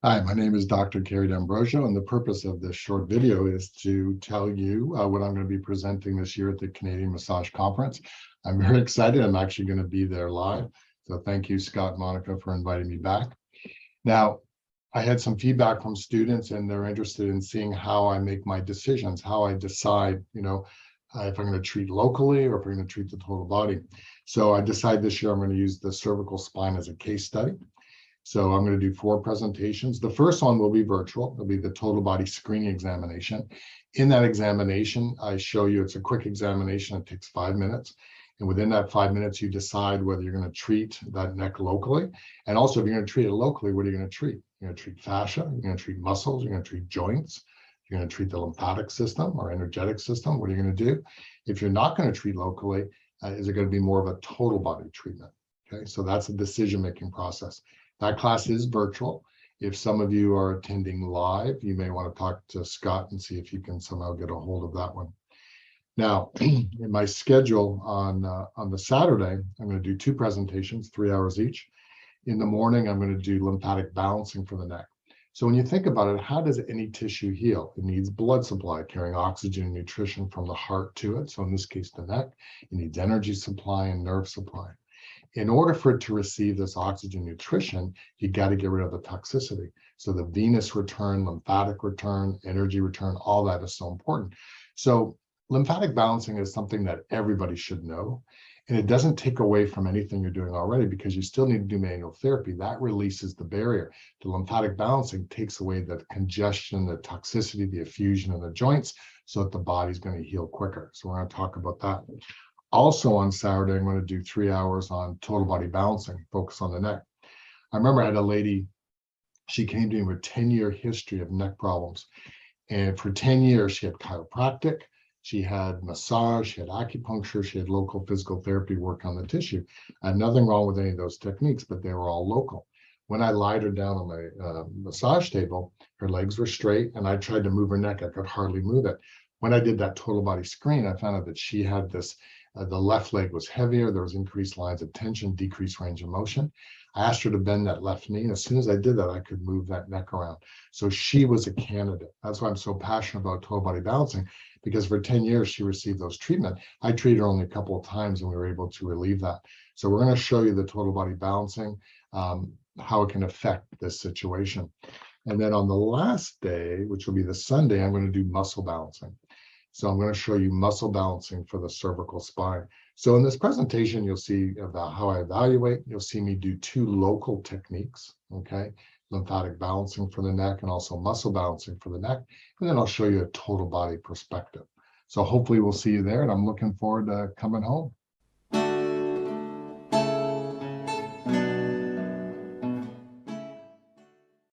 Hi, my name is Dr. Kerry, and the purpose of this short video is to tell you what I'm going to be presenting this year at the Canadian Massage Conference. I'm very excited. I'm actually going to be there live. So thank you, Scott and Monica, for inviting me back. Now, I had some feedback from students, and they're interested in seeing how I make my decisions, how I decide, if I'm going to treat locally or if I'm going to treat the total body. So I decided this year I'm going to use the cervical spine as a case study. So I'm going to do 4 presentations. The first one will be virtual. It'll be the total body screening examination. In that examination, I show you, it's a quick examination. It takes 5 minutes. And within that 5 minutes, you decide whether you're going to treat that neck locally. And also, if you're going to treat it locally, what are you going to treat? You're going to treat fascia, you're going to treat muscles, you're going to treat joints, you're going to treat the lymphatic system or energetic system. What are you going to do? If you're not going to treat locally, is it going to be more of a total body treatment? Okay, so that's a decision-making process. That class is virtual. If some of you are attending live, you may want to talk to Scott and see if you can somehow get a hold of that one. Now, in my schedule on the Saturday, I'm going to do 2 presentations, 3 hours each. In the morning, I'm going to do lymphatic balancing for the neck. So when you think about it, how does any tissue heal? It needs blood supply, carrying oxygen and nutrition from the heart to it. So in this case, the neck. It needs energy supply and nerve supply. In order for it to receive this oxygen nutrition, you got to get rid of the toxicity. So the venous return, lymphatic return, energy return, all that is so important. So lymphatic balancing is something that everybody should know. And it doesn't take away from anything you're doing already, because you still need to do manual therapy. That releases the barrier. The lymphatic balancing takes away the congestion, the toxicity, the effusion in the joints, so that the body's going to heal quicker. So we're going to talk about that. Also on Saturday, I'm going to do 3 hours on total body balancing, focus on the neck. I remember I had a lady, she came to me with 10-year history of neck problems. And for 10 years, she had chiropractic, she had massage, she had acupuncture, she had local physical therapy work on the tissue. I had nothing wrong with any of those techniques, but they were all local. When I lied her down on my massage table, her legs were straight, and I tried to move her neck. I could hardly move it. When I did that total body screen, I found out that she had this the left leg was heavier. There was increased lines of tension, decreased range of motion. I asked her to bend that left knee, and as soon as I did that, I could move that neck around. So she was a candidate. That's why I'm so passionate about total body balancing, because for 10 years, she received those treatment. I treated her only a couple of times, and we were able to relieve that. So we're going to show you the total body balancing, how it can affect this situation. And then on the last day, which will be the Sunday, I'm going to do muscle balancing. So I'm going to show you muscle balancing for the cervical spine. So in this presentation, you'll see about how I evaluate. You'll see me do 2 local techniques, okay? Lymphatic balancing for the neck and also muscle balancing for the neck. And then I'll show you a total body perspective. So hopefully we'll see you there, and I'm looking forward to coming home.